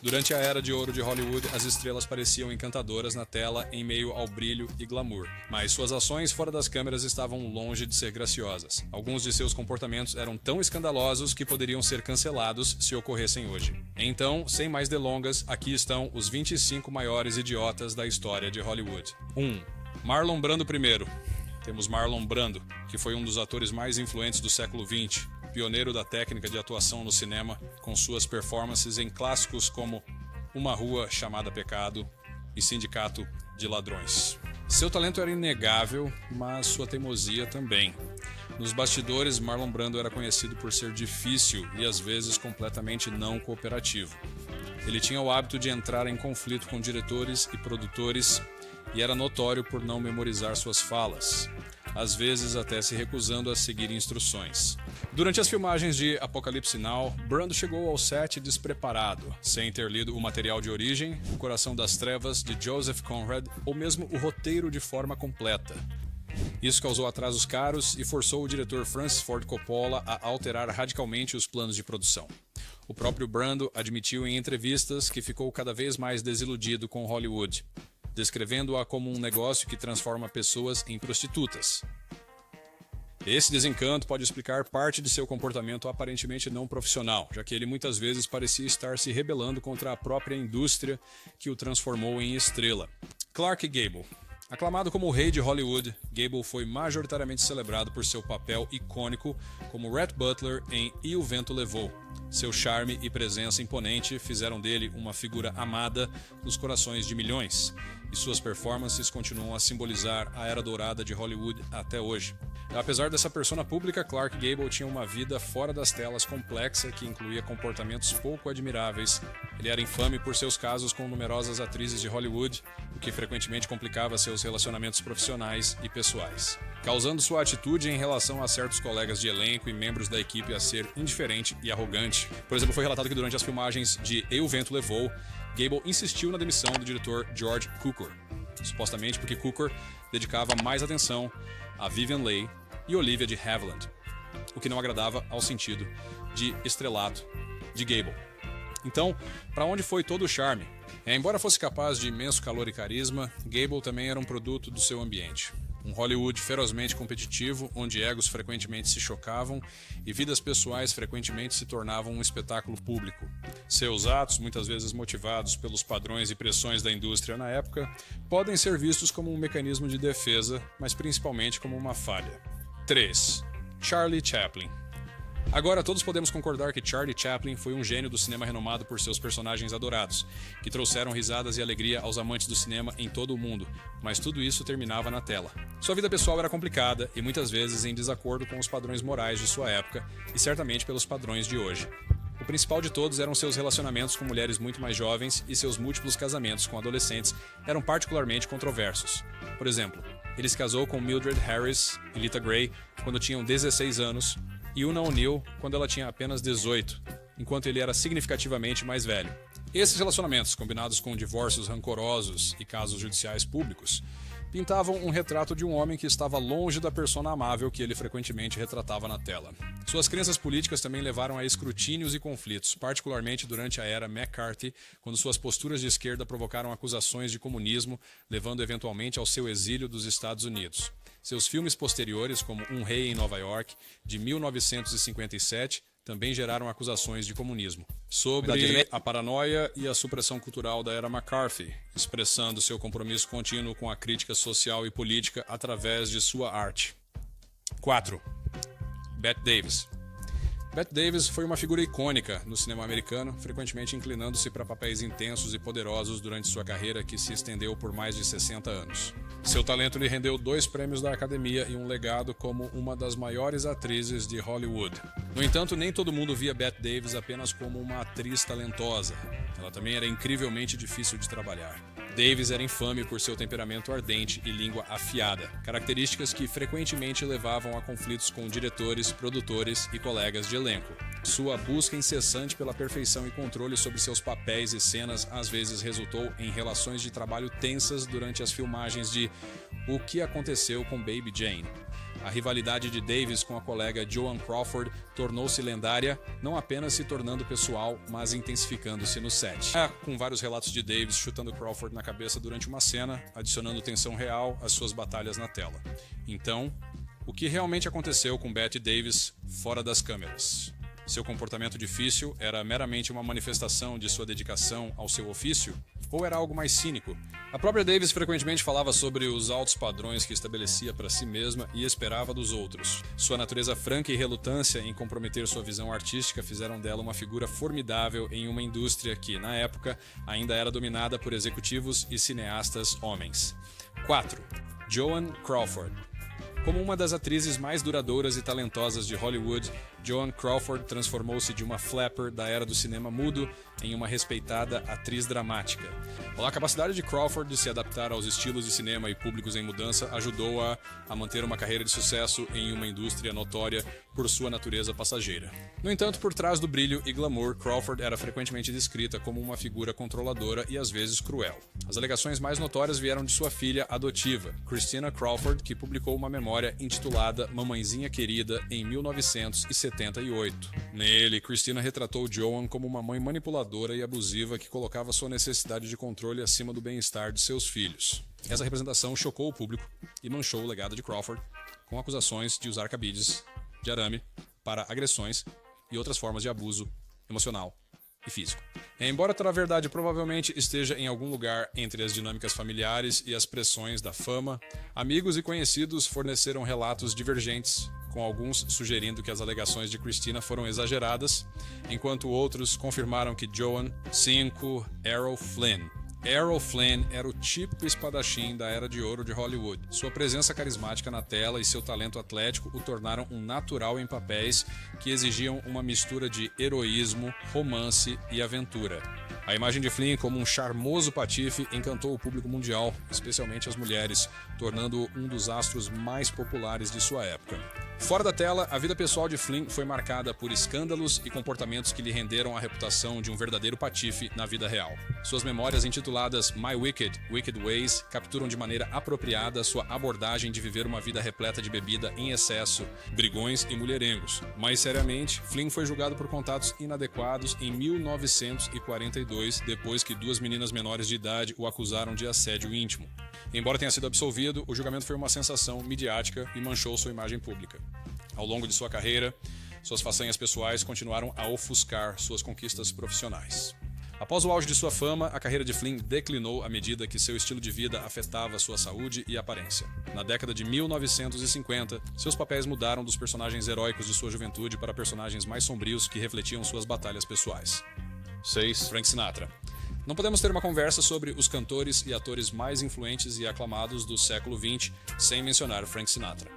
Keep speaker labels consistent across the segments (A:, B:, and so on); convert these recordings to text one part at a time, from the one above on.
A: Durante a era de ouro de Hollywood, as estrelas pareciam encantadoras na tela em meio ao brilho e glamour, mas suas ações fora das câmeras estavam longe de ser graciosas. Alguns de seus comportamentos eram tão escandalosos que poderiam ser cancelados se ocorressem hoje. Então, sem mais delongas, aqui estão os 25 maiores idiotas da história de Hollywood. 1. Marlon Brando I. Temos Marlon Brando, que foi um dos atores mais influentes do século XX, pioneiro da técnica de atuação no cinema, com suas performances em clássicos como Uma Rua Chamada Pecado e Sindicato de Ladrões. Seu talento era inegável, mas sua teimosia também. Nos bastidores, Marlon Brando era conhecido por ser difícil e às vezes completamente não cooperativo. Ele tinha o hábito de entrar em conflito com diretores e produtores e era notório por não memorizar suas falas, às vezes até se recusando a seguir instruções. Durante as filmagens de Apocalipse Now, Brando chegou ao set despreparado, sem ter lido o material de origem, O Coração das Trevas, de Joseph Conrad, ou mesmo o roteiro de forma completa. Isso causou atrasos caros e forçou o diretor Francis Ford Coppola a alterar radicalmente os planos de produção. O próprio Brando admitiu em entrevistas que ficou cada vez mais desiludido com Hollywood, descrevendo-a como um negócio que transforma pessoas em prostitutas. Esse desencanto pode explicar parte de seu comportamento aparentemente não profissional, já que ele muitas vezes parecia estar se rebelando contra a própria indústria que o transformou em estrela. Clark Gable. Aclamado como o rei de Hollywood, Gable foi majoritariamente celebrado por seu papel icônico como Rhett Butler em E o Vento Levou. Seu charme e presença imponente fizeram dele uma figura amada nos corações de milhões, e suas performances continuam a simbolizar a era dourada de Hollywood até hoje. Apesar dessa persona pública, Clark Gable tinha uma vida fora das telas complexa que incluía comportamentos pouco admiráveis. Ele era infame por seus casos com numerosas atrizes de Hollywood, o que frequentemente complicava seus relacionamentos profissionais e pessoais, causando sua atitude em relação a certos colegas de elenco e membros da equipe a ser indiferente e arrogante. Por exemplo, foi relatado que durante as filmagens de E o Vento Levou, Gable insistiu na demissão do diretor George Cukor, supostamente porque Cukor dedicava mais atenção a Vivien Leigh e Olivia de Havilland, o que não agradava ao sentido de estrelato de Gable. Então, para onde foi todo o charme? Embora fosse capaz de imenso calor e carisma, Gable também era um produto do seu ambiente. Um Hollywood ferozmente competitivo, onde egos frequentemente se chocavam e vidas pessoais frequentemente se tornavam um espetáculo público. Seus atos, muitas vezes motivados pelos padrões e pressões da indústria na época, podem ser vistos como um mecanismo de defesa, mas principalmente como uma falha. 3. Charlie Chaplin. Agora todos podemos concordar que Charlie Chaplin foi um gênio do cinema renomado por seus personagens adorados, que trouxeram risadas e alegria aos amantes do cinema em todo o mundo, mas tudo isso terminava na tela. Sua vida pessoal era complicada e muitas vezes em desacordo com os padrões morais de sua época e certamente pelos padrões de hoje. O principal de todos eram seus relacionamentos com mulheres muito mais jovens e seus múltiplos casamentos com adolescentes eram particularmente controversos. Por exemplo, ele se casou com Mildred Harris e Lita Grey quando tinham 16 anos, e Una O'Neill quando ela tinha apenas 18, enquanto ele era significativamente mais velho. Esses relacionamentos, combinados com divórcios rancorosos e casos judiciais públicos, pintavam um retrato de um homem que estava longe da persona amável que ele frequentemente retratava na tela. Suas crenças políticas também levaram a escrutínios e conflitos, particularmente durante a era McCarthy, quando suas posturas de esquerda provocaram acusações de comunismo, levando eventualmente ao seu exílio dos Estados Unidos. Seus filmes posteriores, como Um Rei em Nova York, de 1957, também geraram acusações de comunismo. Sobre a paranoia e a supressão cultural da era McCarthy, expressando seu compromisso contínuo com a crítica social e política através de sua arte. 4. Bette Davis. Bette Davis foi uma figura icônica no cinema americano, frequentemente inclinando-se para papéis intensos e poderosos durante sua carreira que se estendeu por mais de 60 anos. Seu talento lhe rendeu 2 prêmios da Academia e um legado como uma das maiores atrizes de Hollywood. No entanto, nem todo mundo via Bette Davis apenas como uma atriz talentosa. Ela também era incrivelmente difícil de trabalhar. Davis era infame por seu temperamento ardente e língua afiada, características que frequentemente levavam a conflitos com diretores, produtores e colegas de elenco. Sua busca incessante pela perfeição e controle sobre seus papéis e cenas às vezes resultou em relações de trabalho tensas durante as filmagens de O que Aconteceu com Baby Jane, A rivalidade de Davis com a colega Joan Crawford tornou-se lendária, não apenas se tornando pessoal, mas intensificando-se no set. Com vários relatos de Davis chutando Crawford na cabeça durante uma cena, adicionando tensão real às suas batalhas na tela. Então, o que realmente aconteceu com Bette Davis fora das câmeras? Seu comportamento difícil era meramente uma manifestação de sua dedicação ao seu ofício? Ou era algo mais cínico? A própria Davis frequentemente falava sobre os altos padrões que estabelecia para si mesma e esperava dos outros. Sua natureza franca e relutância em comprometer sua visão artística fizeram dela uma figura formidável em uma indústria que, na época, ainda era dominada por executivos e cineastas homens. 4. Joan Crawford. Como uma das atrizes mais duradouras e talentosas de Hollywood, Joan Crawford transformou-se de uma flapper da era do cinema mudo em uma respeitada atriz dramática. A capacidade de Crawford de se adaptar aos estilos de cinema e públicos em mudança ajudou-a a manter uma carreira de sucesso em uma indústria notória por sua natureza passageira. No entanto, por trás do brilho e glamour, Crawford era frequentemente descrita como uma figura controladora e às vezes cruel. As alegações mais notórias vieram de sua filha adotiva, Christina Crawford, que publicou uma memória intitulada Mamãezinha Querida em 1978. Nele, Christina retratou Joan como uma mãe manipuladora e abusiva que colocava sua necessidade de controle acima do bem-estar de seus filhos. Essa representação chocou o público e manchou o legado de Crawford com acusações de usar cabides de arame para agressões e outras formas de abuso emocional e físico. Embora toda a verdade provavelmente esteja em algum lugar entre as dinâmicas familiares e as pressões da fama, amigos e conhecidos forneceram relatos divergentes, com alguns sugerindo que as alegações de Christina foram exageradas, enquanto outros confirmaram que Joan 5. Errol Flynn. Errol Flynn era o típico espadachim da era de ouro de Hollywood. Sua presença carismática na tela e seu talento atlético o tornaram um natural em papéis que exigiam uma mistura de heroísmo, romance e aventura. A imagem de Flynn como um charmoso patife encantou o público mundial, especialmente as mulheres, tornando-o um dos astros mais populares de sua época. Fora da tela, a vida pessoal de Flynn foi marcada por escândalos e comportamentos que lhe renderam a reputação de um verdadeiro patife na vida real. Suas memórias intituladas My Wicked, Wicked Ways capturam de maneira apropriada sua abordagem de viver uma vida repleta de bebida em excesso, brigões e mulherengos. Mais seriamente, Flynn foi julgado por contatos inadequados em 1942, depois que 2 meninas menores de idade o acusaram de assédio íntimo. Embora tenha sido absolvido, o julgamento foi uma sensação midiática e manchou sua imagem pública. Ao longo de sua carreira, suas façanhas pessoais continuaram a ofuscar suas conquistas profissionais. Após o auge de sua fama, a carreira de Flynn declinou à medida que seu estilo de vida afetava sua saúde e aparência. Na década de 1950, seus papéis mudaram dos personagens heróicos de sua juventude para personagens mais sombrios que refletiam suas batalhas pessoais. 6. Frank Sinatra. Não podemos ter uma conversa sobre os cantores e atores mais influentes e aclamados do século XX sem mencionar Frank Sinatra.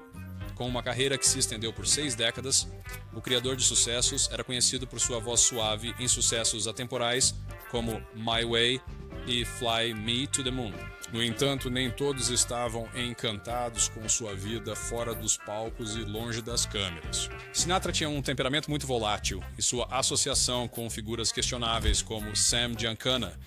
A: Com uma carreira que se estendeu por 6 décadas, o criador de sucessos era conhecido por sua voz suave em sucessos atemporais como My Way e Fly Me to the Moon. No entanto, nem todos estavam encantados com sua vida fora dos palcos e longe das câmeras. Sinatra tinha um temperamento muito volátil e sua associação com figuras questionáveis como Sam Giancana,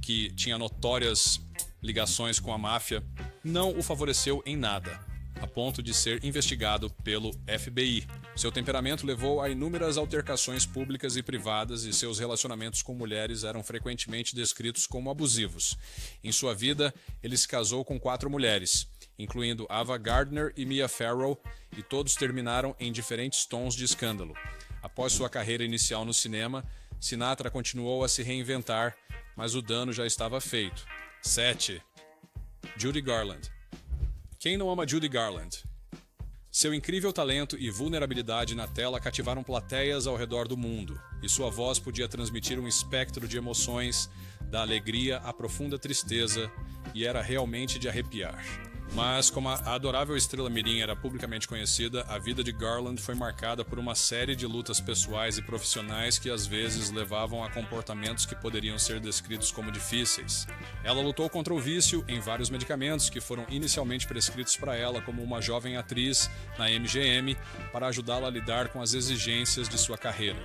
A: que tinha notórias ligações com a máfia, não o favoreceu em nada, a ponto de ser investigado pelo FBI. Seu temperamento levou a inúmeras altercações públicas e privadas e seus relacionamentos com mulheres eram frequentemente descritos como abusivos. Em sua vida, ele se casou com 4 mulheres, incluindo Ava Gardner e Mia Farrow, e todos terminaram em diferentes tons de escândalo. Após sua carreira inicial no cinema, Sinatra continuou a se reinventar, mas o dano já estava feito. 7. Judy Garland. Quem não ama Judy Garland? Seu incrível talento e vulnerabilidade na tela cativaram plateias ao redor do mundo, e sua voz podia transmitir um espectro de emoções, da alegria à profunda tristeza, e era realmente de arrepiar. Mas, como a adorável estrela mirim era publicamente conhecida, a vida de Garland foi marcada por uma série de lutas pessoais e profissionais que às vezes levavam a comportamentos que poderiam ser descritos como difíceis. Ela lutou contra o vício em vários medicamentos que foram inicialmente prescritos para ela como uma jovem atriz na MGM para ajudá-la a lidar com as exigências de sua carreira.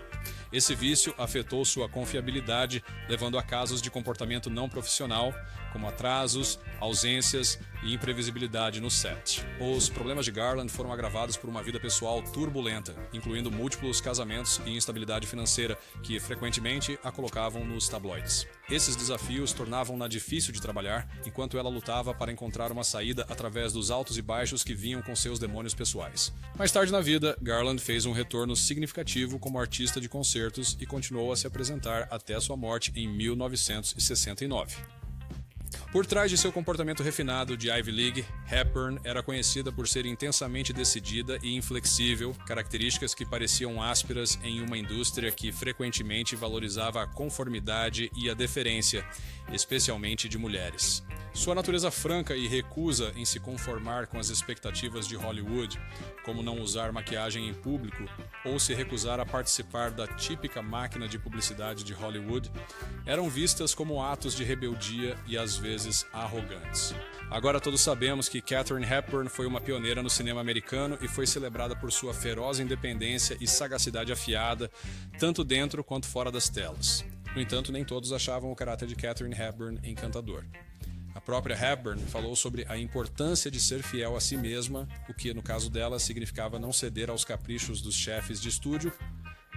A: Esse vício afetou sua confiabilidade, levando a casos de comportamento não profissional, como atrasos, ausências e imprevisibilidade imprevisibilidade no set. Os problemas de Garland foram agravados por uma vida pessoal turbulenta, incluindo múltiplos casamentos e instabilidade financeira que frequentemente a colocavam nos tabloides. Esses desafios tornavam-na difícil de trabalhar, enquanto ela lutava para encontrar uma saída através dos altos e baixos que vinham com seus demônios pessoais. Mais tarde na vida, Garland fez um retorno significativo como artista de concertos e continuou a se apresentar até sua morte em 1969. Por trás de seu comportamento refinado de Ivy League, Hepburn era conhecida por ser intensamente decidida e inflexível, características que pareciam ásperas em uma indústria que frequentemente valorizava a conformidade e a deferência, especialmente de mulheres. Sua natureza franca e recusa em se conformar com as expectativas de Hollywood, como não usar maquiagem em público ou se recusar a participar da típica máquina de publicidade de Hollywood, eram vistas como atos de rebeldia e às vezes arrogantes. Agora todos sabemos que Katharine Hepburn foi uma pioneira no cinema americano e foi celebrada por sua feroz independência e sagacidade afiada, tanto dentro quanto fora das telas. No entanto, nem todos achavam o caráter de Katharine Hepburn encantador. A própria Hepburn falou sobre a importância de ser fiel a si mesma, o que, no caso dela, significava não ceder aos caprichos dos chefes de estúdio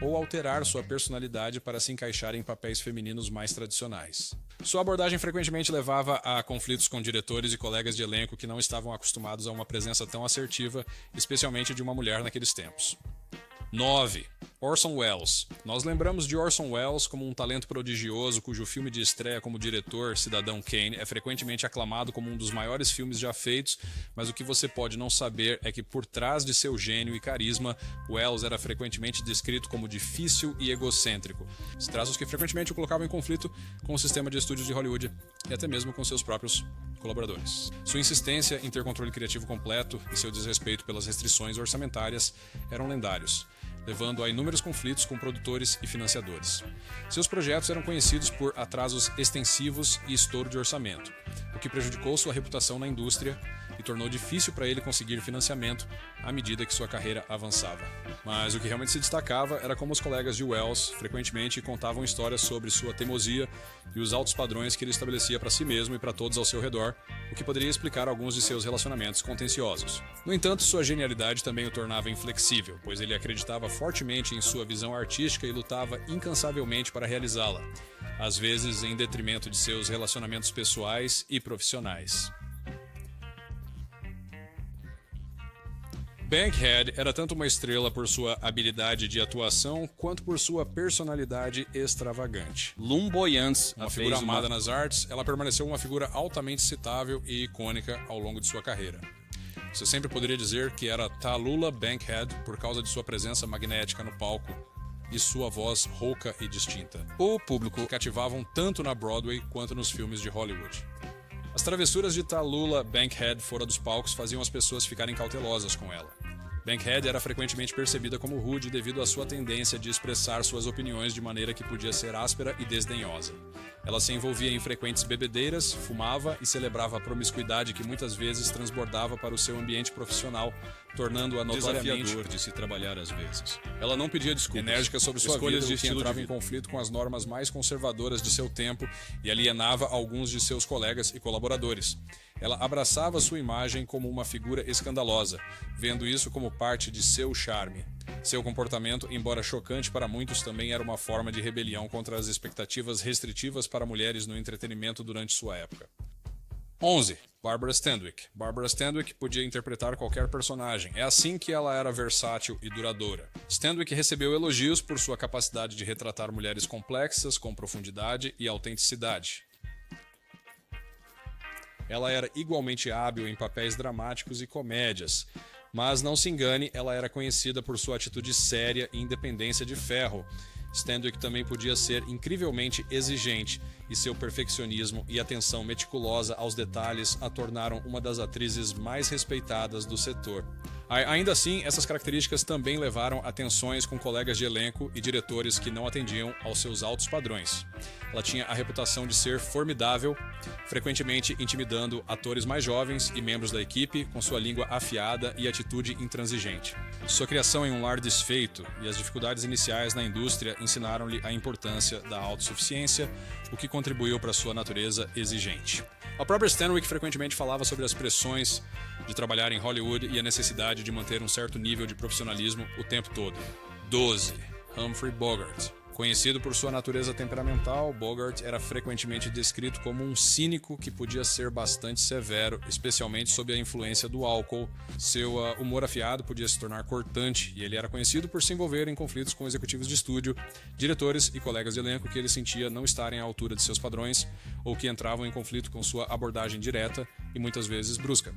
A: ou alterar sua personalidade para se encaixar em papéis femininos mais tradicionais. Sua abordagem frequentemente levava a conflitos com diretores e colegas de elenco que não estavam acostumados a uma presença tão assertiva, especialmente de uma mulher naqueles tempos. 9. Orson Welles. Nós lembramos de Orson Welles como um talento prodigioso cujo filme de estreia como diretor, Cidadão Kane, é frequentemente aclamado como um dos maiores filmes já feitos, mas o que você pode não saber é que por trás de seu gênio e carisma, Welles era frequentemente descrito como difícil e egocêntrico, traços que frequentemente o colocavam em conflito com o sistema de estúdios de Hollywood e até mesmo com seus próprios colaboradores. Sua insistência em ter controle criativo completo e seu desrespeito pelas restrições orçamentárias eram lendários, levando a inúmeros conflitos com produtores e financiadores. Seus projetos eram conhecidos por atrasos extensivos e estouro de orçamento, o que prejudicou sua reputação na indústria e tornou difícil para ele conseguir financiamento à medida que sua carreira avançava. Mas o que realmente se destacava era como os colegas de Welles frequentemente contavam histórias sobre sua teimosia e os altos padrões que ele estabelecia para si mesmo e para todos ao seu redor, o que poderia explicar alguns de seus relacionamentos contenciosos. No entanto, sua genialidade também o tornava inflexível, pois ele acreditava fortemente em sua visão artística e lutava incansavelmente para realizá-la, às vezes em detrimento de seus relacionamentos pessoais e profissionais. Bankhead era tanto uma estrela por sua habilidade de atuação quanto por sua personalidade extravagante.
B: Lumboyance,
A: Uma figura amada nas artes, ela permaneceu uma figura altamente citável e icônica ao longo de sua carreira. Você sempre poderia dizer que era Tallulah Bankhead por causa de sua presença magnética no palco e sua voz rouca e distinta. O público cativavam tanto na Broadway quanto nos filmes de Hollywood. As travessuras de Tallulah Bankhead fora dos palcos faziam as pessoas ficarem cautelosas com ela. Bankhead era frequentemente percebida como rude devido à sua tendência de expressar suas opiniões de maneira que podia ser áspera e desdenhosa. Ela se envolvia em frequentes bebedeiras, fumava e celebrava a promiscuidade que muitas vezes transbordava para o seu ambiente profissional, tornando-a notoriamente
B: desafiador de se trabalhar às vezes.
A: Ela não pedia desculpas, enérgica sobre sua
B: Escolhas
A: vida,
B: de
A: o que
B: estilo
A: entrava
B: de
A: em
B: vida.
A: conflito com as normas mais conservadoras de seu tempo e alienava alguns de seus colegas e colaboradores. Ela abraçava sua imagem como uma figura escandalosa, vendo isso como parte de seu charme. Seu comportamento, embora chocante para muitos, também era uma forma de rebelião contra as expectativas restritivas para mulheres no entretenimento durante sua época. 11. Barbara Stanwyck. Barbara Stanwyck podia interpretar qualquer personagem. É assim que ela era versátil e duradoura. Stanwyck recebeu elogios por sua capacidade de retratar mulheres complexas com profundidade e autenticidade. Ela era igualmente hábil em papéis dramáticos e comédias, mas não se engane, ela era conhecida por sua atitude séria e independência de ferro. Stanwyck também podia ser incrivelmente exigente, e seu perfeccionismo e atenção meticulosa aos detalhes a tornaram uma das atrizes mais respeitadas do setor. Ainda assim, essas características também levaram a tensões com colegas de elenco e diretores que não atendiam aos seus altos padrões. Ela tinha a reputação de ser formidável, frequentemente intimidando atores mais jovens e membros da equipe com sua língua afiada e atitude intransigente. Sua criação em um lar desfeito e as dificuldades iniciais na indústria ensinaram-lhe a importância da autossuficiência, o que contribuiu para sua natureza exigente. A própria Stanwyck frequentemente falava sobre as pressões de trabalhar em Hollywood e a necessidade de manter um certo nível de profissionalismo o tempo todo. 12. Humphrey Bogart. Conhecido por sua natureza temperamental, Bogart era frequentemente descrito como um cínico que podia ser bastante severo, especialmente sob a influência do álcool. Seu humor afiado podia se tornar cortante e ele era conhecido por se envolver em conflitos com executivos de estúdio, diretores e colegas de elenco que ele sentia não estarem à altura de seus padrões ou que entravam em conflito com sua abordagem direta e muitas vezes brusca.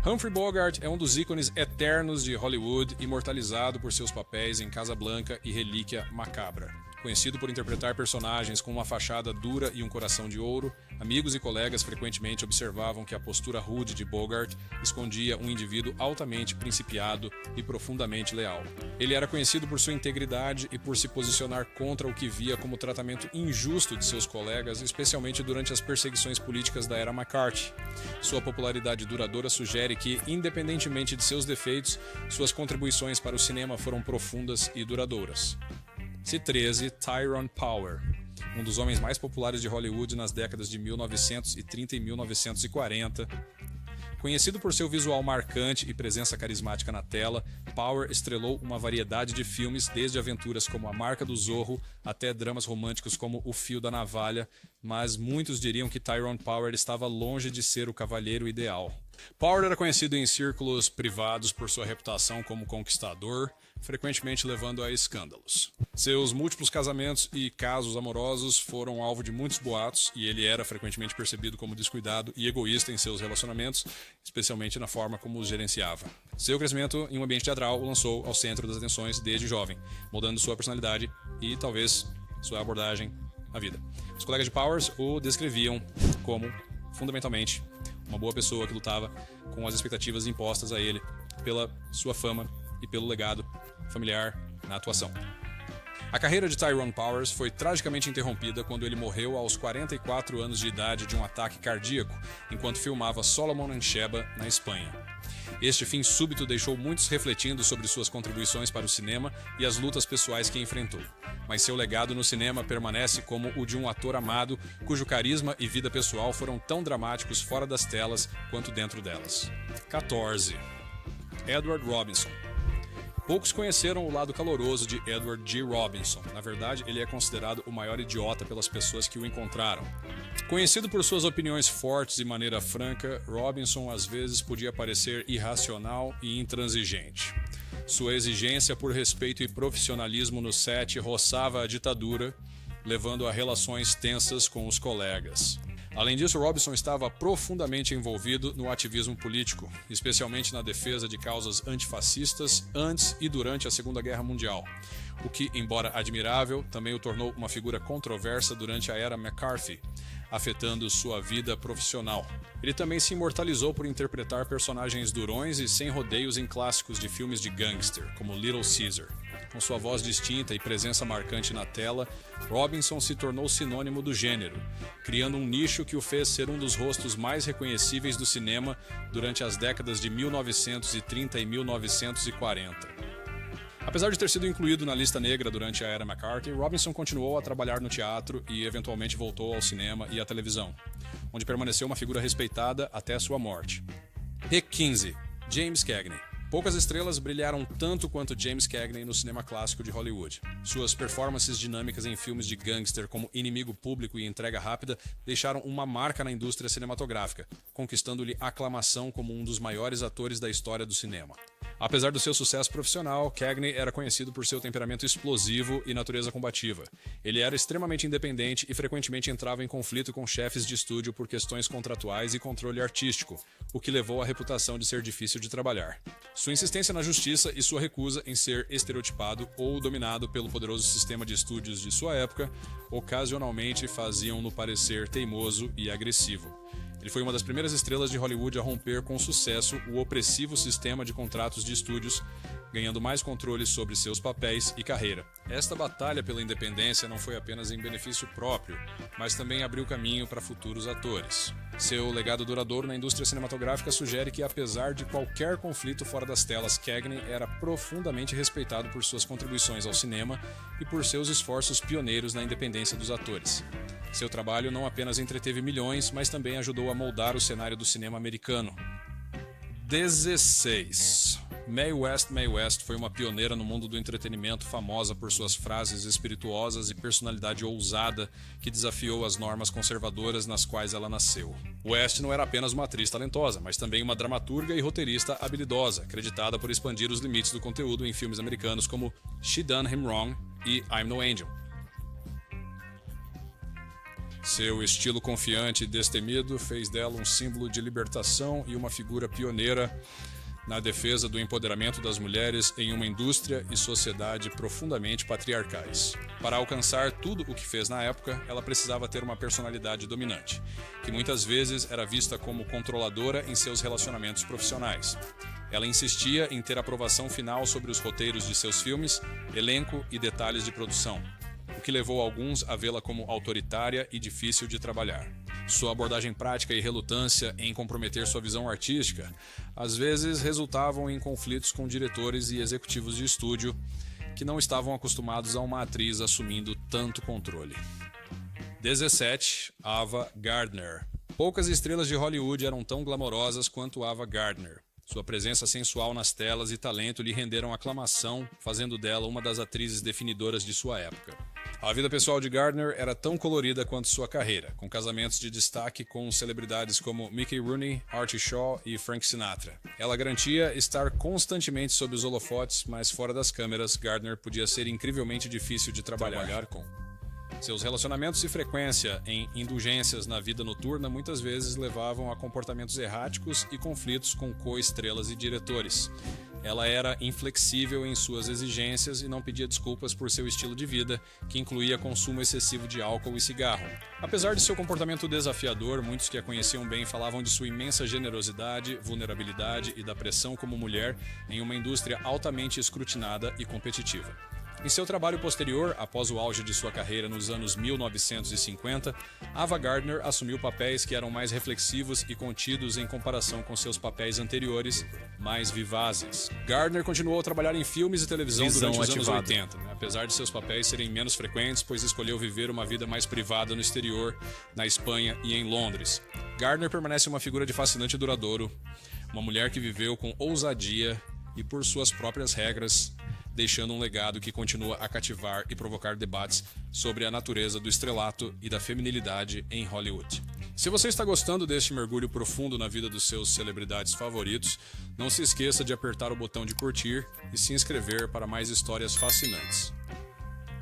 A: Humphrey Bogart é um dos ícones eternos de Hollywood, imortalizado por seus papéis em Casablanca e Relíquia Macabra. Conhecido por interpretar personagens com uma fachada dura e um coração de ouro, amigos e colegas frequentemente observavam que a postura rude de Bogart escondia um indivíduo altamente principiado e profundamente leal. Ele era conhecido por sua integridade e por se posicionar contra o que via como tratamento injusto de seus colegas, especialmente durante as perseguições políticas da era McCarthy. Sua popularidade duradoura sugere que, independentemente de seus defeitos, suas contribuições para o cinema foram profundas e duradouras. C13, Tyrone Power, um dos homens mais populares de Hollywood nas décadas de 1930 e 1940. Conhecido por seu visual marcante e presença carismática na tela, Power estrelou uma variedade de filmes, desde aventuras como A Marca do Zorro até dramas românticos como O Fio da Navalha, mas muitos diriam que Tyrone Power estava longe de ser o cavalheiro ideal. Power era conhecido em círculos privados por sua reputação como conquistador, frequentemente levando a escândalos. Seus múltiplos casamentos e casos amorosos foram alvo de muitos boatos e ele era frequentemente percebido como descuidado e egoísta em seus relacionamentos, especialmente na forma como os gerenciava. Seu crescimento em um ambiente teatral o lançou ao centro das atenções desde jovem, moldando sua personalidade e, talvez, sua abordagem à vida. Os colegas de Powers o descreviam como, fundamentalmente, uma boa pessoa que lutava com as expectativas impostas a ele pela sua fama e pelo legado familiar na atuação. A carreira de Tyrone Powers foi tragicamente interrompida quando ele morreu aos 44 anos de idade de um ataque cardíaco enquanto filmava Solomon and Sheba na Espanha. Este fim súbito deixou muitos refletindo sobre suas contribuições para o cinema e as lutas pessoais que enfrentou. Mas seu legado no cinema permanece como o de um ator amado, cujo carisma e vida pessoal foram tão dramáticos fora das telas quanto dentro delas. 14. Edward Robinson. Poucos conheceram o lado caloroso de Edward G. Robinson. Na verdade, ele é considerado o maior idiota pelas pessoas que o encontraram. Conhecido por suas opiniões fortes e maneira franca, Robinson às vezes podia parecer irracional e intransigente. Sua exigência por respeito e profissionalismo no set roçava a ditadura, levando a relações tensas com os colegas. Além disso, Robinson estava profundamente envolvido no ativismo político, especialmente na defesa de causas antifascistas antes e durante a Segunda Guerra Mundial, o que, embora admirável, também o tornou uma figura controversa durante a era McCarthy, afetando sua vida profissional. Ele também se imortalizou por interpretar personagens durões e sem rodeios em clássicos de filmes de gangster, como Little Caesar. Com sua voz distinta e presença marcante na tela, Robinson se tornou sinônimo do gênero, criando um nicho que o fez ser um dos rostos mais reconhecíveis do cinema durante as décadas de 1930 e 1940. Apesar de ter sido incluído na lista negra durante a era McCarthy, Robinson continuou a trabalhar no teatro e eventualmente voltou ao cinema e à televisão, onde permaneceu uma figura respeitada até sua morte. Pick 15. James Cagney. Poucas estrelas brilharam tanto quanto James Cagney no cinema clássico de Hollywood. Suas performances dinâmicas em filmes de gangster como Inimigo Público e Entrega Rápida deixaram uma marca na indústria cinematográfica, conquistando-lhe aclamação como um dos maiores atores da história do cinema. Apesar do seu sucesso profissional, Cagney era conhecido por seu temperamento explosivo e natureza combativa. Ele era extremamente independente e frequentemente entrava em conflito com chefes de estúdio por questões contratuais e controle artístico, o que levou à reputação de ser difícil de trabalhar. Sua insistência na justiça e sua recusa em ser estereotipado ou dominado pelo poderoso sistema de estúdios de sua época ocasionalmente faziam-no parecer teimoso e agressivo. Ele foi uma das primeiras estrelas de Hollywood a romper com sucesso o opressivo sistema de contratos de estúdios, ganhando mais controle sobre seus papéis e carreira. Esta batalha pela independência não foi apenas em benefício próprio, mas também abriu caminho para futuros atores. Seu legado duradouro na indústria cinematográfica sugere que, apesar de qualquer conflito fora das telas, Cagney era profundamente respeitado por suas contribuições ao cinema e por seus esforços pioneiros na independência dos atores. Seu trabalho não apenas entreteve milhões, mas também ajudou a moldar o cenário do cinema americano. 16. Mae West foi uma pioneira no mundo do entretenimento, famosa por suas frases espirituosas e personalidade ousada que desafiou as normas conservadoras nas quais ela nasceu. West não era apenas uma atriz talentosa, mas também uma dramaturga e roteirista habilidosa, acreditada por expandir os limites do conteúdo em filmes americanos como She Done Him Wrong e I'm No Angel. Seu estilo confiante e destemido fez dela um símbolo de libertação e uma figura pioneira na defesa do empoderamento das mulheres em uma indústria e sociedade profundamente patriarcais. Para alcançar tudo o que fez na época, ela precisava ter uma personalidade dominante, que muitas vezes era vista como controladora em seus relacionamentos profissionais. Ela insistia em ter aprovação final sobre os roteiros de seus filmes, elenco e detalhes de produção, o que levou alguns a vê-la como autoritária e difícil de trabalhar. Sua abordagem prática e relutância em comprometer sua visão artística às vezes resultavam em conflitos com diretores e executivos de estúdio que não estavam acostumados a uma atriz assumindo tanto controle. 17. Ava Gardner. Poucas estrelas de Hollywood eram tão glamorosas quanto Ava Gardner. Sua presença sensual nas telas e talento lhe renderam aclamação, fazendo dela uma das atrizes definidoras de sua época. A vida pessoal de Gardner era tão colorida quanto sua carreira, com casamentos de destaque com celebridades como Mickey Rooney, Artie Shaw e Frank Sinatra. Ela garantia estar constantemente sob os holofotes, mas fora das câmeras, Gardner podia ser incrivelmente difícil de trabalhar com. Seus relacionamentos e frequência em indulgências na vida noturna muitas vezes levavam a comportamentos erráticos e conflitos com co-estrelas e diretores. Ela era inflexível em suas exigências e não pedia desculpas por seu estilo de vida, que incluía consumo excessivo de álcool e cigarro. Apesar de seu comportamento desafiador, muitos que a conheciam bem falavam de sua imensa generosidade, vulnerabilidade e da pressão como mulher em uma indústria altamente escrutinada e competitiva. Em seu trabalho posterior, após o auge de sua carreira nos anos 1950, Ava Gardner assumiu papéis que eram mais reflexivos e contidos em comparação com seus papéis anteriores, mais vivazes. Gardner continuou a trabalhar em filmes e televisão durante os anos 80, apesar de seus papéis serem menos frequentes, pois escolheu viver uma vida mais privada no exterior, na Espanha e em Londres. Gardner permanece uma figura de fascinante e duradouro, uma mulher que viveu com ousadia e por suas próprias regras, deixando um legado que continua a cativar e provocar debates sobre a natureza do estrelato e da feminilidade em Hollywood. Se você está gostando deste mergulho profundo na vida dos seus celebridades favoritos, não se esqueça de apertar o botão de curtir e se inscrever para mais histórias fascinantes.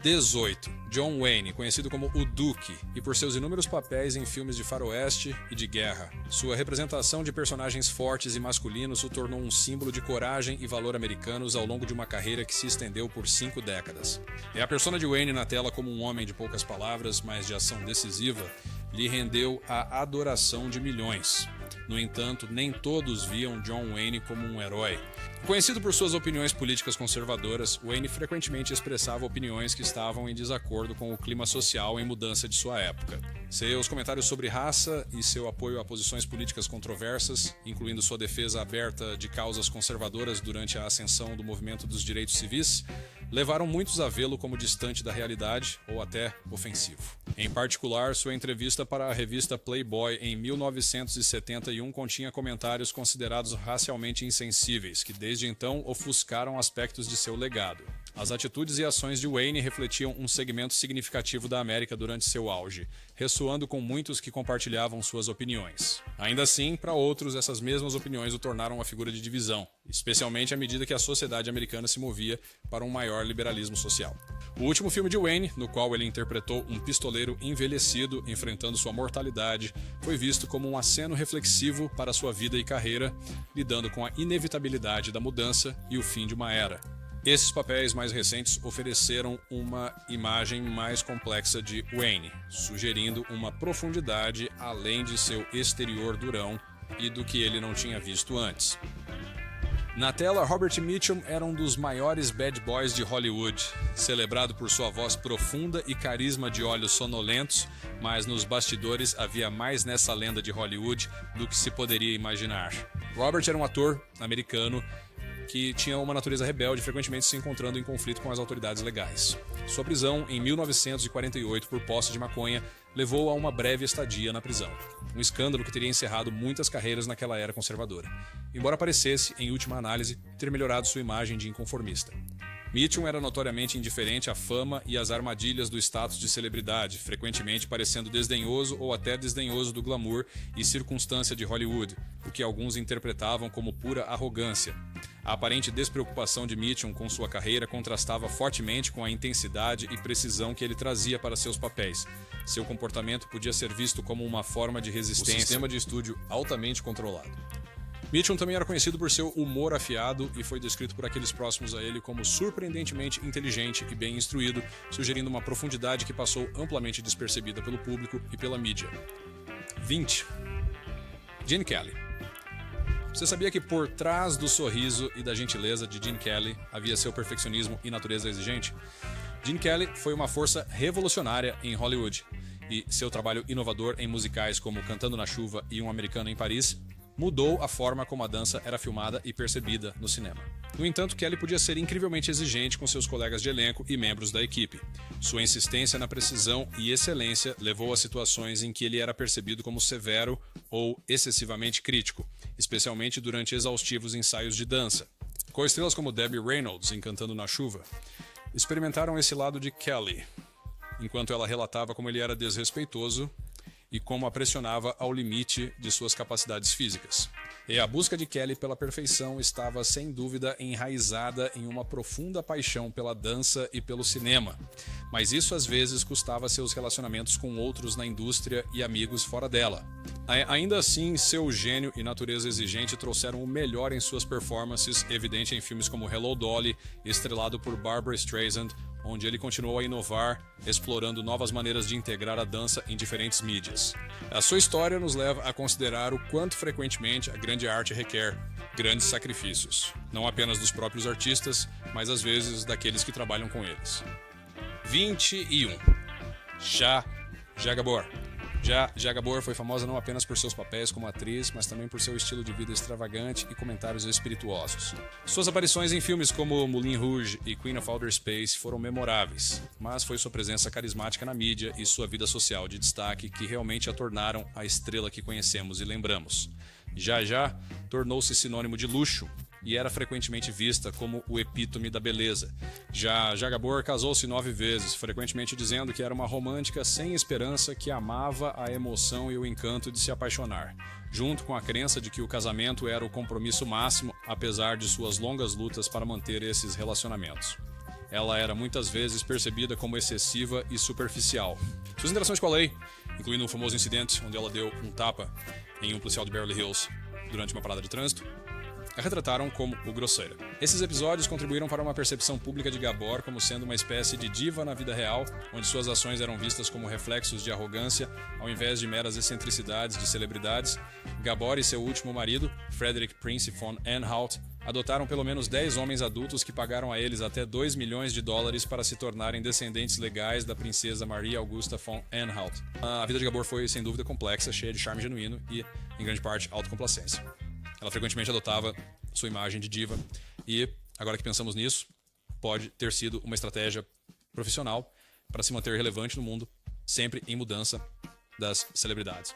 A: 18. John Wayne, conhecido como o Duque, e por seus inúmeros papéis em filmes de faroeste e de guerra. Sua representação de personagens fortes e masculinos o tornou um símbolo de coragem e valor americanos ao longo de uma carreira que se estendeu por 5 décadas. É a persona de Wayne na tela como um homem de poucas palavras, mas de ação decisiva, lhe rendeu a adoração de milhões. No entanto, nem todos viam John Wayne como um herói. Conhecido por suas opiniões políticas conservadoras, Wayne frequentemente expressava opiniões que estavam em desacordo com o clima social em mudança de sua época. Seus comentários sobre raça e seu apoio a posições políticas controversas, incluindo sua defesa aberta de causas conservadoras durante a ascensão do movimento dos direitos civis, levaram muitos a vê-lo como distante da realidade ou até ofensivo. Em particular, sua entrevista para a revista Playboy em 1971 continha comentários considerados racialmente insensíveis, que desde então ofuscaram aspectos de seu legado. As atitudes e ações de Wayne refletiam um segmento significativo da América durante seu auge, ressoando com muitos que compartilhavam suas opiniões. Ainda assim, para outros, essas mesmas opiniões o tornaram uma figura de divisão, especialmente à medida que a sociedade americana se movia para um maior liberalismo social. O último filme de Wayne, no qual ele interpretou um pistoleiro envelhecido enfrentando sua mortalidade, foi visto como um aceno reflexivo para sua vida e carreira, lidando com a inevitabilidade da mudança e o fim de uma era. Esses papéis mais recentes ofereceram uma imagem mais complexa de Wayne, sugerindo uma profundidade além de seu exterior durão e do que ele não tinha visto antes. Na tela, Robert Mitchum era um dos maiores bad boys de Hollywood, celebrado por sua voz profunda e carisma de olhos sonolentos, mas nos bastidores havia mais nessa lenda de Hollywood do que se poderia imaginar. Robert era um ator americano que tinha uma natureza rebelde, frequentemente se encontrando em conflito com as autoridades legais. Sua prisão, em 1948, por posse de maconha, levou a uma breve estadia na prisão. Um escândalo que teria encerrado muitas carreiras naquela era conservadora. Embora parecesse, em última análise, ter melhorado sua imagem de inconformista. Mitchum era notoriamente indiferente à fama e às armadilhas do status de celebridade, frequentemente parecendo desdenhoso ou até desdenhoso do glamour e circunstância de Hollywood, o que alguns interpretavam como pura arrogância. A aparente despreocupação de Mitchum com sua carreira contrastava fortemente com a intensidade e precisão que ele trazia para seus papéis. Seu comportamento podia ser visto como uma forma de resistência.
B: Um sistema de estúdio altamente controlado.
A: Mitchum também era conhecido por seu humor afiado e foi descrito por aqueles próximos a ele como surpreendentemente inteligente e bem instruído, sugerindo uma profundidade que passou amplamente despercebida pelo público e pela mídia. 20. Gene Kelly. Você sabia que por trás do sorriso e da gentileza de Gene Kelly havia seu perfeccionismo e natureza exigente? Gene Kelly foi uma força revolucionária em Hollywood, e seu trabalho inovador em musicais como Cantando na Chuva e Um Americano em Paris mudou a forma como a dança era filmada e percebida no cinema. No entanto, Kelly podia ser incrivelmente exigente com seus colegas de elenco e membros da equipe. Sua insistência na precisão e excelência levou a situações em que ele era percebido como severo ou excessivamente crítico, especialmente durante exaustivos ensaios de dança. Co-estrelas como Debbie Reynolds em Cantando na Chuva experimentaram esse lado de Kelly, enquanto ela relatava como ele era desrespeitoso e como a pressionava ao limite de suas capacidades físicas. E a busca de Kelly pela perfeição estava, sem dúvida, enraizada em uma profunda paixão pela dança e pelo cinema, mas isso às vezes custava seus relacionamentos com outros na indústria e amigos fora dela. Ainda assim, seu gênio e natureza exigente trouxeram o melhor em suas performances, evidente em filmes como Hello Dolly, estrelado por Barbra Streisand, onde ele continuou a inovar, explorando novas maneiras de integrar a dança em diferentes mídias. A sua história nos leva a considerar o quanto frequentemente a grande arte requer grandes sacrifícios, não apenas dos próprios artistas, mas às vezes daqueles que trabalham com eles. 21. Zsa Gabor. Zsa Gabor foi famosa não apenas por seus papéis como atriz, mas também por seu estilo de vida extravagante e comentários espirituosos. Suas aparições em filmes como Moulin Rouge e Queen of Outer Space foram memoráveis, mas foi sua presença carismática na mídia e sua vida social de destaque que realmente a tornaram a estrela que conhecemos e lembramos. Zsa tornou-se sinônimo de luxo e era frequentemente vista como o epítome da beleza. Zsa Gabor casou-se 9 vezes, frequentemente dizendo que era uma romântica sem esperança que amava a emoção e o encanto de se apaixonar, junto com a crença de que o casamento era o compromisso máximo, apesar de suas longas lutas para manter esses relacionamentos. Ela era muitas vezes percebida como excessiva e superficial. Suas interações com a lei, incluindo um famoso incidente onde ela deu um tapa em um policial de Beverly Hills durante uma parada de trânsito, a retrataram como o grosseira. Esses episódios contribuíram para uma percepção pública de Gabor como sendo uma espécie de diva na vida real, onde suas ações eram vistas como reflexos de arrogância, ao invés de meras excentricidades de celebridades. Gabor e seu último marido, Frederick Prince von Anhalt, adotaram pelo menos 10 homens adultos que pagaram a eles até $2 milhões para se tornarem descendentes legais da princesa Maria Augusta von Anhalt. A vida de Gabor foi, sem dúvida, complexa, cheia de charme genuíno e, em grande parte, autocomplacência. Ela frequentemente adotava sua imagem de diva e, agora que pensamos nisso, pode ter sido uma estratégia profissional para se manter relevante no mundo, sempre em mudança das celebridades.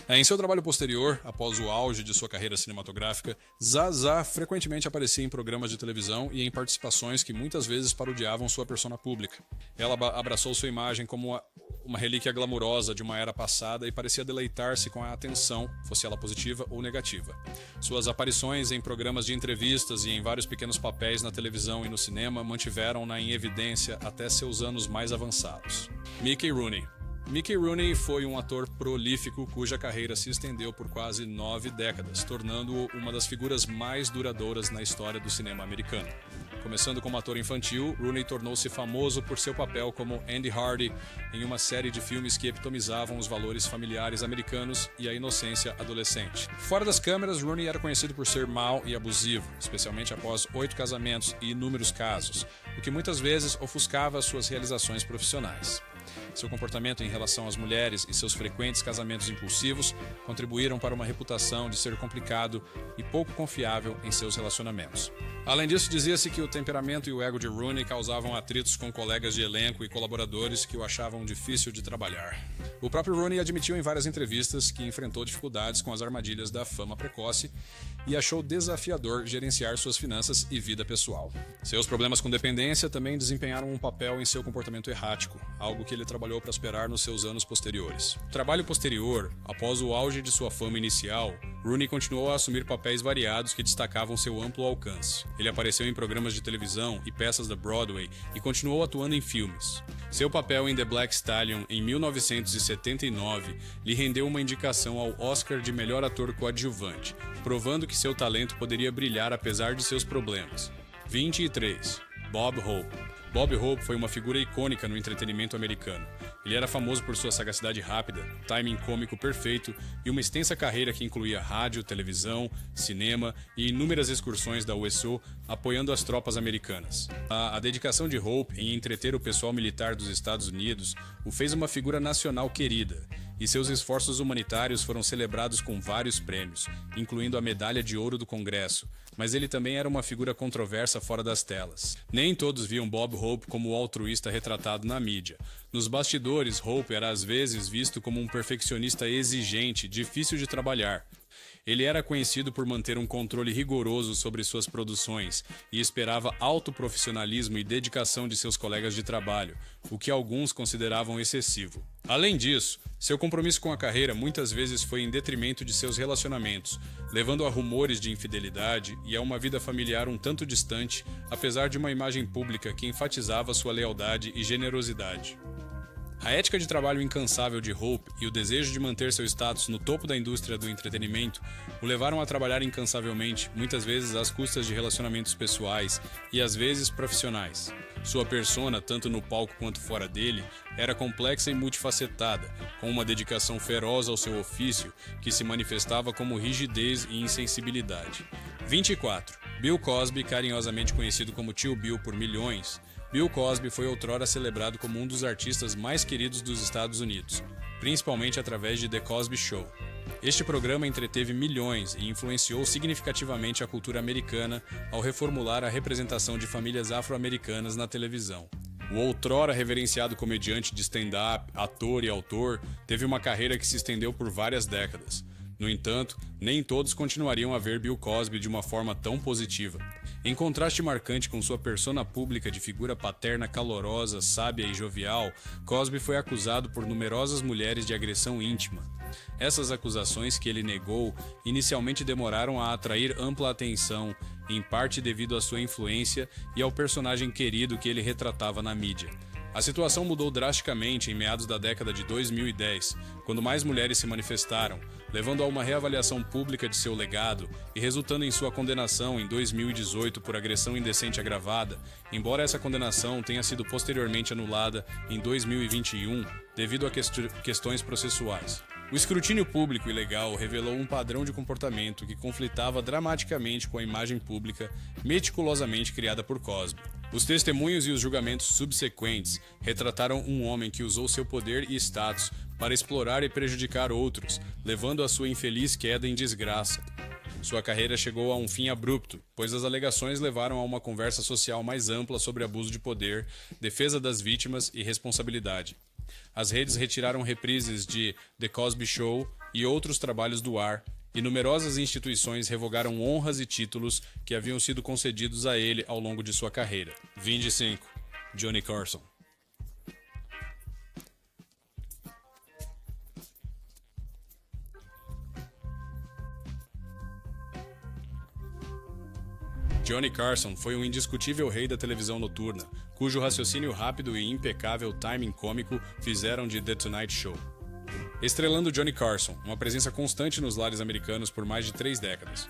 A: Em seu trabalho posterior, após o auge de sua carreira cinematográfica, Zsa frequentemente aparecia em programas de televisão e em participações que muitas vezes parodiavam sua persona pública. Ela abraçou sua imagem como uma relíquia glamurosa de uma era passada e parecia deleitar-se com a atenção, fosse ela positiva ou negativa. Suas aparições em programas de entrevistas e em vários pequenos papéis na televisão e no cinema mantiveram-na em evidência até seus anos mais avançados. Mickey Rooney. Mickey Rooney foi um ator prolífico cuja carreira se estendeu por quase 9 décadas, tornando-o uma das figuras mais duradouras na história do cinema americano. Começando como ator infantil, Rooney tornou-se famoso por seu papel como Andy Hardy em uma série de filmes que epitomizavam os valores familiares americanos e a inocência adolescente. Fora das câmeras, Rooney era conhecido por ser mau e abusivo, especialmente após 8 casamentos e inúmeros casos, o que muitas vezes ofuscava suas realizações profissionais. Seu comportamento em relação às mulheres e seus frequentes casamentos impulsivos contribuíram para uma reputação de ser complicado e pouco confiável em seus relacionamentos. Além disso, dizia-se que o temperamento e o ego de Rooney causavam atritos com colegas de elenco e colaboradores que o achavam difícil de trabalhar. O próprio Rooney admitiu em várias entrevistas que enfrentou dificuldades com as armadilhas da fama precoce e achou desafiador gerenciar suas finanças e vida pessoal. Seus problemas com dependência também desempenharam um papel em seu comportamento errático, algo que ele trabalhou para superar nos seus anos posteriores. No trabalho posterior, após o auge de sua fama inicial, Rooney continuou a assumir papéis variados que destacavam seu amplo alcance. Ele apareceu em programas de televisão e peças da Broadway e continuou atuando em filmes. Seu papel em The Black Stallion em 1979 lhe rendeu uma indicação ao Oscar de melhor ator coadjuvante, provando que seu talento poderia brilhar apesar de seus problemas. 23. Bob Hope. Bob Hope foi uma figura icônica no entretenimento americano. Ele era famoso por sua sagacidade rápida, timing cômico perfeito e uma extensa carreira que incluía rádio, televisão, cinema e inúmeras excursões da USO apoiando as tropas americanas. A dedicação de Hope em entreter o pessoal militar dos Estados Unidos o fez uma figura nacional querida, e seus esforços humanitários foram celebrados com vários prêmios, incluindo a Medalha de Ouro do Congresso, mas ele também era uma figura controversa fora das telas. Nem todos viam Bob Hope como o altruísta retratado na mídia. Nos bastidores, Hope era às vezes visto como um perfeccionista exigente, difícil de trabalhar. Ele era conhecido por manter um controle rigoroso sobre suas produções e esperava alto profissionalismo e dedicação de seus colegas de trabalho, o que alguns consideravam excessivo. Além disso, seu compromisso com a carreira muitas vezes foi em detrimento de seus relacionamentos, levando a rumores de infidelidade e a uma vida familiar um tanto distante, apesar de uma imagem pública que enfatizava sua lealdade e generosidade. A ética de trabalho incansável de Hope e o desejo de manter seu status no topo da indústria do entretenimento o levaram a trabalhar incansavelmente, muitas vezes às custas de relacionamentos pessoais e às vezes profissionais. Sua persona, tanto no palco quanto fora dele, era complexa e multifacetada, com uma dedicação feroz ao seu ofício que se manifestava como rigidez e insensibilidade. 24. Bill Cosby, carinhosamente conhecido como Tio Bill por milhões, Bill Cosby foi outrora celebrado como um dos artistas mais queridos dos Estados Unidos, principalmente através de The Cosby Show. Este programa entreteve milhões e influenciou significativamente a cultura americana ao reformular a representação de famílias afro-americanas na televisão. O outrora reverenciado comediante de stand-up, ator e autor, teve uma carreira que se estendeu por várias décadas. No entanto, nem todos continuariam a ver Bill Cosby de uma forma tão positiva. Em contraste marcante com sua persona pública de figura paterna calorosa, sábia e jovial, Cosby foi acusado por numerosas mulheres de agressão íntima. Essas acusações, que ele negou, inicialmente demoraram a atrair ampla atenção, em parte devido à sua influência e ao personagem querido que ele retratava na mídia. A situação mudou drasticamente em meados da década de 2010, quando mais mulheres se manifestaram, levando a uma reavaliação pública de seu legado e resultando em sua condenação em 2018 por agressão indecente agravada, embora essa condenação tenha sido posteriormente anulada em 2021 devido a questões processuais. O escrutínio público e legal revelou um padrão de comportamento que conflitava dramaticamente com a imagem pública meticulosamente criada por Cosby. Os testemunhos e os julgamentos subsequentes retrataram um homem que usou seu poder e status para explorar e prejudicar outros, levando a sua infeliz queda em desgraça. Sua carreira chegou a um fim abrupto, pois as alegações levaram a uma conversa social mais ampla sobre abuso de poder, defesa das vítimas e responsabilidade. As redes retiraram reprises de The Cosby Show e outros trabalhos do ar, e numerosas instituições revogaram honras e títulos que haviam sido concedidos a ele ao longo de sua carreira. 25. Johnny Carson. Johnny Carson foi um indiscutível rei da televisão noturna, cujo raciocínio rápido e impecável timing cômico fizeram de The Tonight Show. Estrelando Johnny Carson, uma presença constante nos lares americanos por mais de 3 décadas.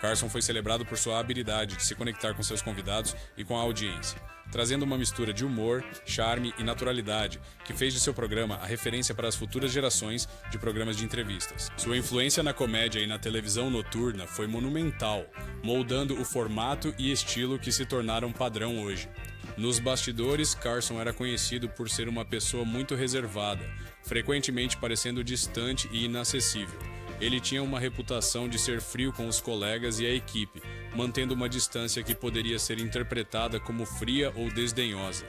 A: Carson foi celebrado por sua habilidade de se conectar com seus convidados e com a audiência, trazendo uma mistura de humor, charme e naturalidade que fez de seu programa a referência para as futuras gerações de programas de entrevistas. Sua influência na comédia e na televisão noturna foi monumental, moldando o formato e estilo que se tornaram padrão hoje. Nos bastidores, Carson era conhecido por ser uma pessoa muito reservada, frequentemente parecendo distante e inacessível. Ele tinha uma reputação de ser frio com os colegas e a equipe, mantendo uma distância que poderia ser interpretada como fria ou desdenhosa.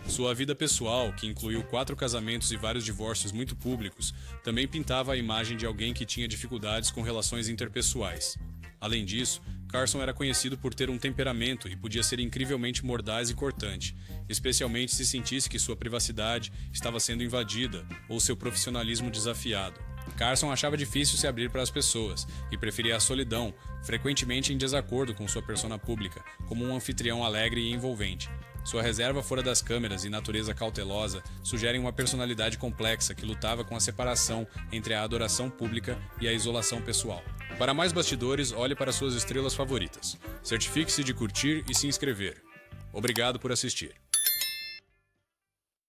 A: Sua vida pessoal, que incluiu 4 casamentos e vários divórcios muito públicos, também pintava a imagem de alguém que tinha dificuldades com relações interpessoais. Além disso, Carson era conhecido por ter um temperamento e podia ser incrivelmente mordaz e cortante, especialmente se sentisse que sua privacidade estava sendo invadida ou seu profissionalismo desafiado. Carson achava difícil se abrir para as pessoas e preferia a solidão, frequentemente em desacordo com sua persona pública, como um anfitrião alegre e envolvente. Sua reserva fora das câmeras e natureza cautelosa sugerem uma personalidade complexa que lutava com a separação entre a adoração pública e a isolação pessoal. Para mais bastidores, olhe para suas estrelas favoritas. Certifique-se de curtir e se inscrever. Obrigado por assistir.